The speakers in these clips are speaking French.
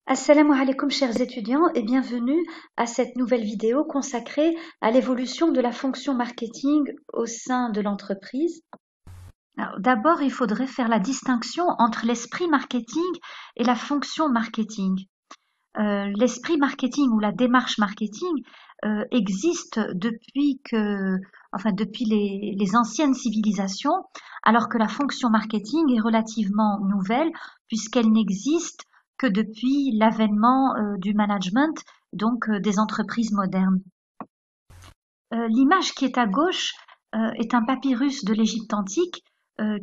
Assalamu alaikum chers étudiants et bienvenue à cette nouvelle vidéo consacrée à l'évolution de la fonction marketing au sein de l'entreprise. D'abord, il faudrait faire la distinction entre l'esprit marketing et la fonction marketing. L'esprit marketing ou la démarche marketing existe depuis les anciennes civilisations, alors que la fonction marketing est relativement nouvelle puisqu'elle n'existe que depuis l'avènement du management, donc des entreprises modernes. L'image qui est à gauche est un papyrus de l'Égypte antique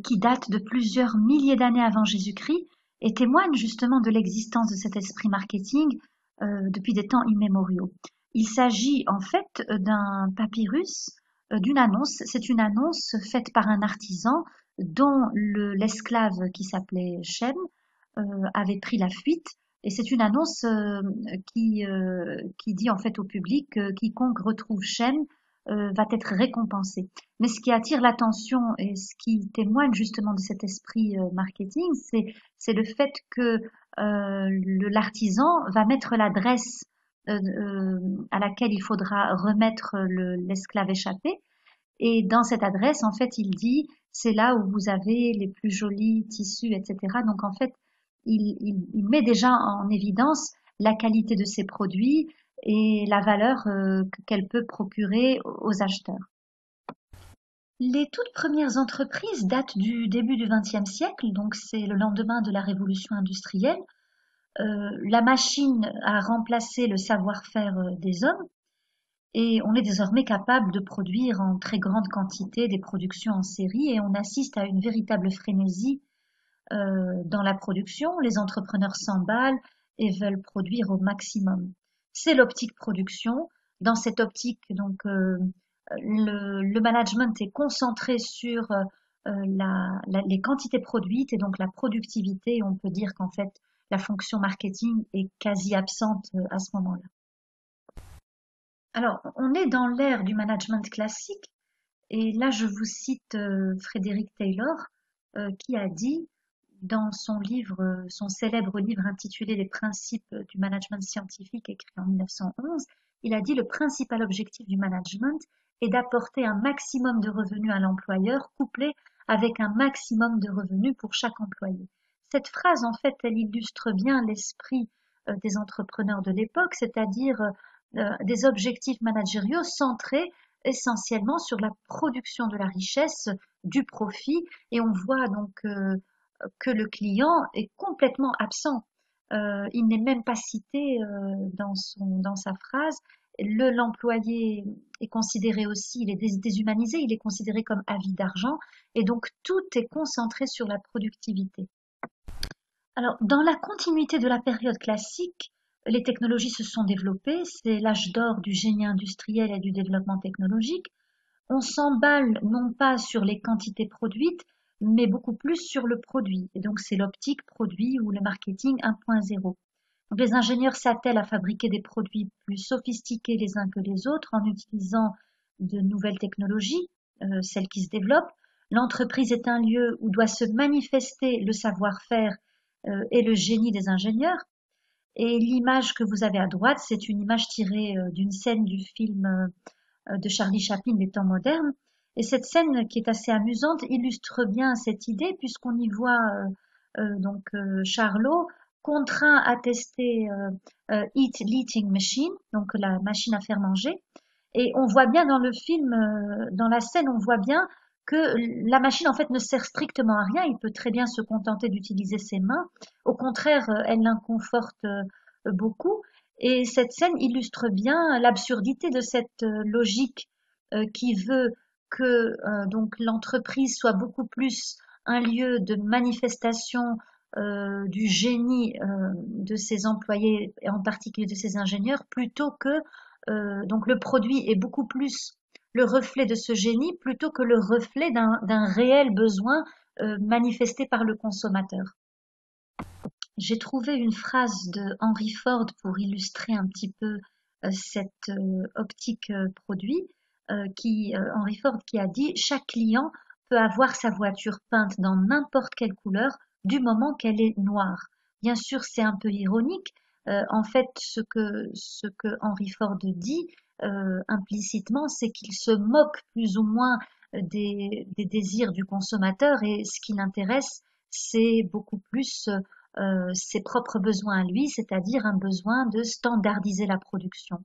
qui date de plusieurs milliers d'années avant Jésus-Christ et témoigne justement de l'existence de cet esprit marketing depuis des temps immémoriaux. Il s'agit en fait d'un papyrus, d'une annonce. C'est une annonce faite par un artisan dont l'esclave qui s'appelait Shem avait pris la fuite. Et c'est une annonce qui dit en fait au public que quiconque retrouve Shem va être récompensé. Mais ce qui attire l'attention et ce qui témoigne justement de cet esprit marketing, c'est le fait que l'artisan va mettre l'adresse à laquelle il faudra remettre l'esclave échappé. Et dans cette adresse, en fait, il dit c'est là où vous avez les plus jolis tissus, etc. Donc en fait, il met déjà en évidence la qualité de ses produits et la valeur qu'elle peut procurer aux acheteurs. Les toutes premières entreprises datent du début du XXe siècle, donc c'est le lendemain de la révolution industrielle. La machine a remplacé le savoir-faire des hommes et on est désormais capable de produire en très grande quantité des productions en série et on assiste à une véritable frénésie dans la production. Les entrepreneurs s'emballent et veulent produire au maximum. C'est l'optique production. Dans cette optique, donc, le management est concentré sur les quantités produites et donc la productivité. On peut dire qu'en fait, la fonction marketing est quasi absente à ce moment-là. Alors, on est dans l'ère du management classique et là, je vous cite Frédéric Taylor qui a dit dans son célèbre livre intitulé Les principes du management scientifique écrit en 1911, il a dit le principal objectif du management est d'apporter un maximum de revenus à l'employeur couplé avec un maximum de revenus pour chaque employé. Cette phrase, en fait, elle illustre bien l'esprit des entrepreneurs de l'époque, c'est-à-dire des objectifs managériaux centrés essentiellement sur la production de la richesse, du profit, et on voit donc que le client est complètement absent. Il n'est même pas cité dans sa phrase. L'employé est considéré aussi, il est déshumanisé, il est considéré comme avide d'argent, et donc tout est concentré sur la productivité. Alors, dans la continuité de la période classique, les technologies se sont développées, c'est l'âge d'or du génie industriel et du développement technologique. On s'emballe non pas sur les quantités produites, mais beaucoup plus sur le produit. Et donc, c'est l'optique produit ou le marketing 1.0. Donc, les ingénieurs s'attellent à fabriquer des produits plus sophistiqués les uns que les autres en utilisant de nouvelles technologies, celles qui se développent. L'entreprise est un lieu où doit se manifester le savoir-faire et le génie des ingénieurs. Et l'image que vous avez à droite, c'est une image tirée d'une scène du film de Charlie Chaplin des temps modernes. Et cette scène, qui est assez amusante, illustre bien cette idée puisqu'on y voit Charlot contraint à tester l'eating machine, donc la machine à faire manger. Et on voit bien dans le film, dans la scène, on voit bien que la machine en fait ne sert strictement à rien. Il peut très bien se contenter d'utiliser ses mains. Au contraire, elle l'inconforte beaucoup. Et cette scène illustre bien l'absurdité de cette logique qui veut que donc l'entreprise soit beaucoup plus un lieu de manifestation du génie de ses employés et en particulier de ses ingénieurs plutôt que donc le produit est beaucoup plus le reflet de ce génie plutôt que le reflet d'un réel besoin manifesté par le consommateur. J'ai trouvé une phrase de Henry Ford pour illustrer un petit peu cette optique produit, Henry Ford qui a dit chaque client peut avoir sa voiture peinte dans n'importe quelle couleur du moment qu'elle est noire. Bien sûr, c'est un peu ironique, En fait, ce que Henry Ford dit implicitement, c'est qu'il se moque plus ou moins des désirs du consommateur et ce qui l'intéresse, c'est beaucoup plus ses propres besoins à lui, c'est-à-dire un besoin de standardiser la production.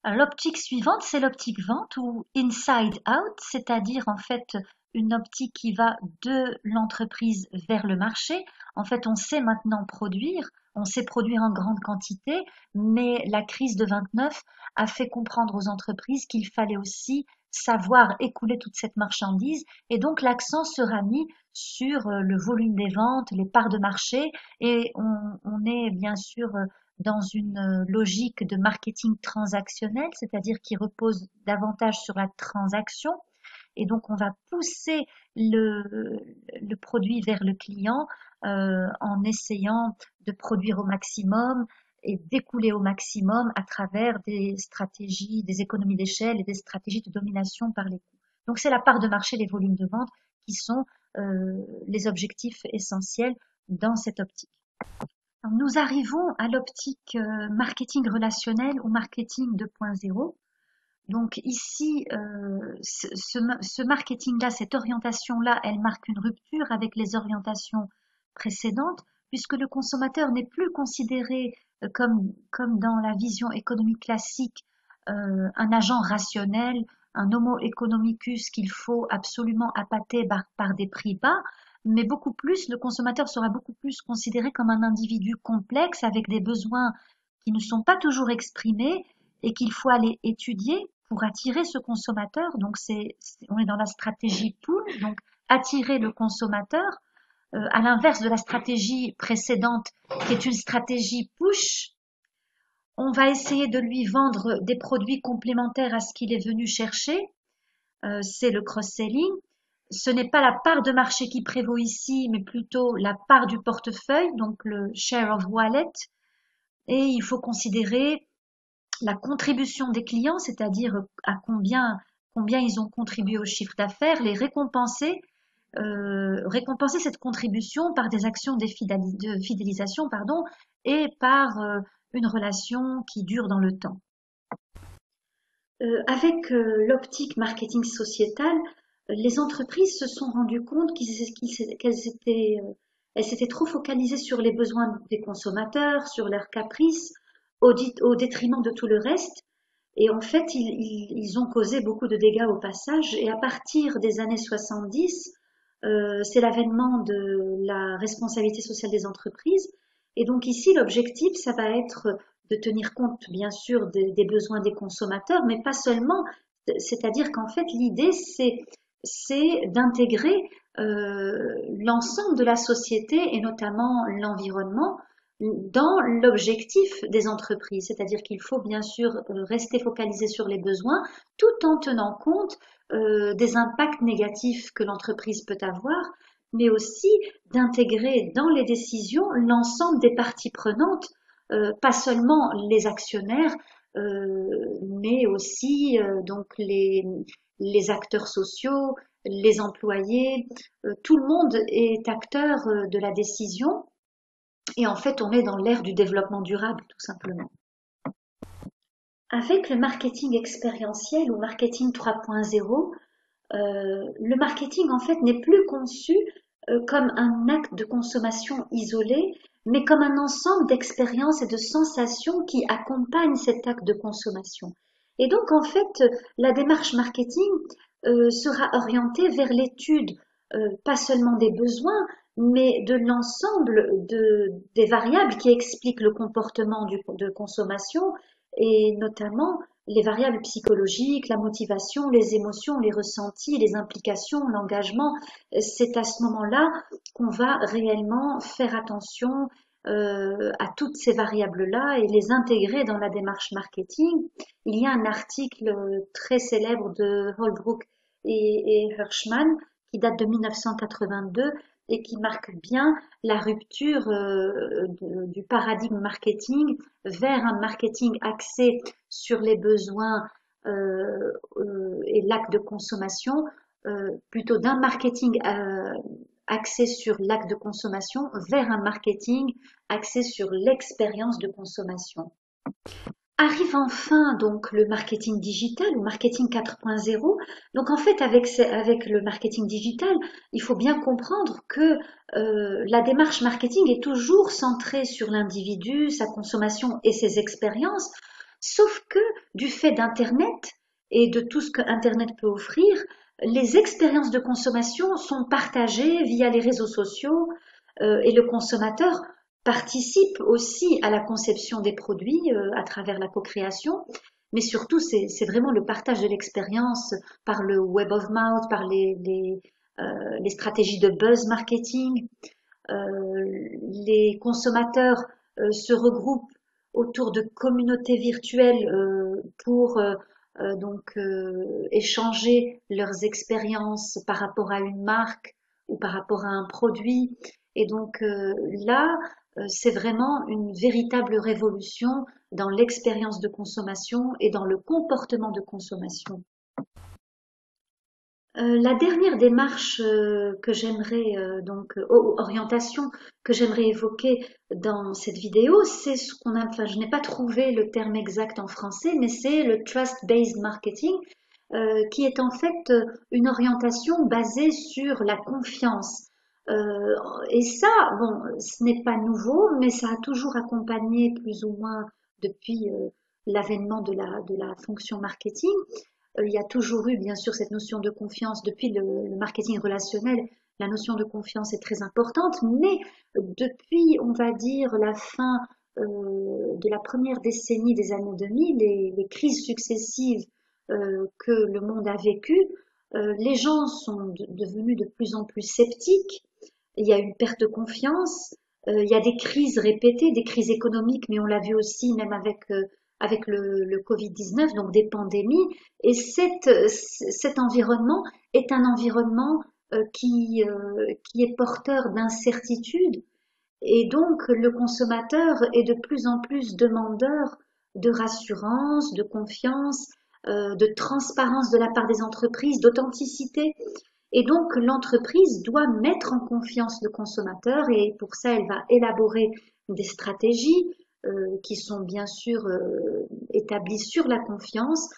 Alors, l'optique suivante, c'est l'optique vente ou inside out, c'est-à-dire en fait une optique qui va de l'entreprise vers le marché. En fait, on sait maintenant produire, on sait produire en grande quantité, mais la crise de 29 a fait comprendre aux entreprises qu'il fallait aussi savoir écouler toute cette marchandise et donc l'accent sera mis sur le volume des ventes, les parts de marché et on est bien sûr dans une logique de marketing transactionnel, c'est-à-dire qui repose davantage sur la transaction. Et donc, on va pousser le produit vers le client en essayant de produire au maximum et d'écouler au maximum à travers des stratégies, des économies d'échelle et des stratégies de domination par les coûts. Donc, c'est la part de marché, les volumes de vente qui sont les objectifs essentiels dans cette optique. Nous arrivons à l'optique marketing relationnel ou marketing 2.0. Donc ici, ce marketing-là, cette orientation-là, elle marque une rupture avec les orientations précédentes, puisque le consommateur n'est plus considéré comme dans la vision économique classique, un agent rationnel, un homo economicus qu'il faut absolument appâter par des prix bas, mais beaucoup plus, le consommateur sera beaucoup plus considéré comme un individu complexe avec des besoins qui ne sont pas toujours exprimés et qu'il faut aller étudier pour attirer ce consommateur. Donc on est dans la stratégie pull, donc attirer le consommateur, à l'inverse de la stratégie précédente qui est une stratégie push. On va essayer de lui vendre des produits complémentaires à ce qu'il est venu chercher. C'est le cross-selling. Ce n'est pas la part de marché qui prévaut ici, mais plutôt la part du portefeuille, donc le share of wallet. Et il faut considérer la contribution des clients, c'est-à-dire à combien ils ont contribué au chiffre d'affaires, les récompenser, récompenser cette contribution par des actions de fidélisation, pardon, et par une relation qui dure dans le temps. Avec l'optique marketing sociétal, les entreprises se sont rendues compte elles s'étaient trop focalisées sur les besoins des consommateurs, sur leurs caprices, au détriment de tout le reste. Et en fait, ils ont causé beaucoup de dégâts au passage. Et à partir des années 70, c'est l'avènement de la responsabilité sociale des entreprises. Et donc ici, l'objectif, ça va être de tenir compte, bien sûr, des besoins des consommateurs, mais pas seulement. C'est-à-dire qu'en fait, l'idée, c'est d'intégrer l'ensemble de la société et notamment l'environnement dans l'objectif des entreprises. C'est-à-dire qu'il faut bien sûr rester focalisé sur les besoins tout en tenant compte des impacts négatifs que l'entreprise peut avoir, mais aussi d'intégrer dans les décisions l'ensemble des parties prenantes, pas seulement les actionnaires, mais aussi donc les acteurs sociaux, les employés, tout le monde est acteur de la décision et en fait on est dans l'ère du développement durable tout simplement. Avec le marketing expérientiel ou marketing 3.0, le marketing en fait n'est plus conçu comme un acte de consommation isolé, mais comme un ensemble d'expériences et de sensations qui accompagnent cet acte de consommation. Et donc en fait, la démarche marketing sera orientée vers l'étude pas seulement des besoins, mais de l'ensemble des variables qui expliquent le comportement de consommation et notamment les variables psychologiques, la motivation, les émotions, les ressentis, les implications, l'engagement. C'est à ce moment-là qu'on va réellement faire attention à toutes ces variables-là et les intégrer dans la démarche marketing. Il y a un article très célèbre de Holbrook et Hirschman qui date de 1982 et qui marque bien la rupture du paradigme marketing vers un marketing axé sur les besoins et l'acte de consommation, plutôt d'un marketing axé sur l'acte de consommation vers un marketing axé sur l'expérience de consommation. Arrive enfin donc le marketing digital ou marketing 4.0. Donc en fait avec le marketing digital, il faut bien comprendre que la démarche marketing est toujours centrée sur l'individu, sa consommation et ses expériences, sauf que du fait d'Internet et de tout ce que Internet peut offrir, les expériences de consommation sont partagées via les réseaux sociaux et le consommateur participe aussi à la conception des produits à travers la co-création, mais surtout c'est vraiment le partage de l'expérience par le web of mouth, par les stratégies de buzz marketing. Les consommateurs se regroupent autour de communautés virtuelles pour échanger leurs expériences par rapport à une marque ou par rapport à un produit. Et donc là, c'est vraiment une véritable révolution dans l'expérience de consommation et dans le comportement de consommation. La dernière démarche que j'aimerais orientation que j'aimerais évoquer dans cette vidéo, c'est ce qu'on a, enfin je n'ai pas trouvé le terme exact en français, mais c'est le trust-based marketing, qui est en fait une orientation basée sur la confiance. Et ça, bon, ce n'est pas nouveau, mais ça a toujours accompagné plus ou moins depuis l'avènement de la fonction marketing. Il y a toujours eu, bien sûr, cette notion de confiance depuis le marketing relationnel. La notion de confiance est très importante, mais depuis, on va dire, la fin de la première décennie des années 2000, les crises successives que le monde a vécues, les gens sont devenus de plus en plus sceptiques. Il y a une perte de confiance. Il y a des crises répétées, des crises économiques, mais on l'a vu aussi même avec le Covid-19, donc des pandémies. Et cet environnement est un environnement qui est porteur d'incertitude. Et donc, le consommateur est de plus en plus demandeur de rassurance, de confiance, de transparence de la part des entreprises, d'authenticité. Et donc, l'entreprise doit mettre en confiance le consommateur et pour ça, elle va élaborer des stratégies qui sont bien sûr établies sur la confiance.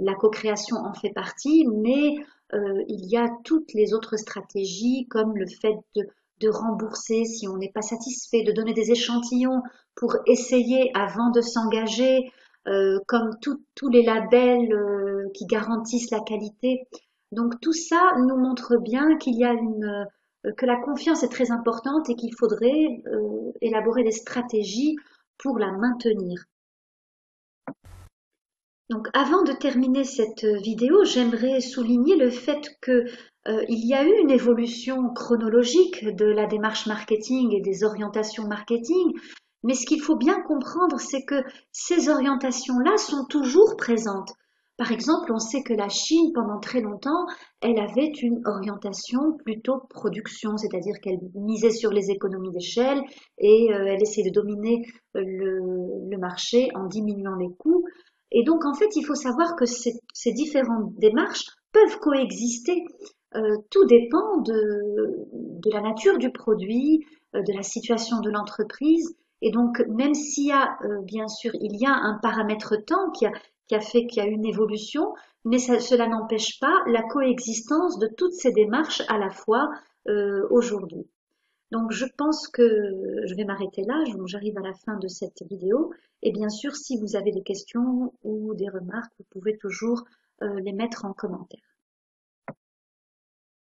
La co-création en fait partie, mais il y a toutes les autres stratégies comme le fait de rembourser si on n'est pas satisfait, de donner des échantillons pour essayer avant de s'engager, comme tous les labels qui garantissent la qualité. Donc tout ça nous montre bien que la confiance est très importante et qu'il faudrait élaborer des stratégies pour la maintenir. Donc avant de terminer cette vidéo, j'aimerais souligner le fait que il y a eu une évolution chronologique de la démarche marketing et des orientations marketing, mais ce qu'il faut bien comprendre, c'est que ces orientations-là sont toujours présentes. Par exemple, on sait que la Chine, pendant très longtemps, elle avait une orientation plutôt production, c'est-à-dire qu'elle misait sur les économies d'échelle et elle essayait de dominer le marché en diminuant les coûts. Et donc, en fait, il faut savoir que ces différentes démarches peuvent coexister. Tout dépend de la nature du produit, de la situation de l'entreprise. Et donc, même s'il y a, bien sûr, il y a un paramètre temps qui a fait qu'il y a une évolution, mais cela n'empêche pas la coexistence de toutes ces démarches à la fois aujourd'hui. Donc je pense que je vais m'arrêter là, j'arrive à la fin de cette vidéo. Et bien sûr, si vous avez des questions ou des remarques, vous pouvez toujours les mettre en commentaire.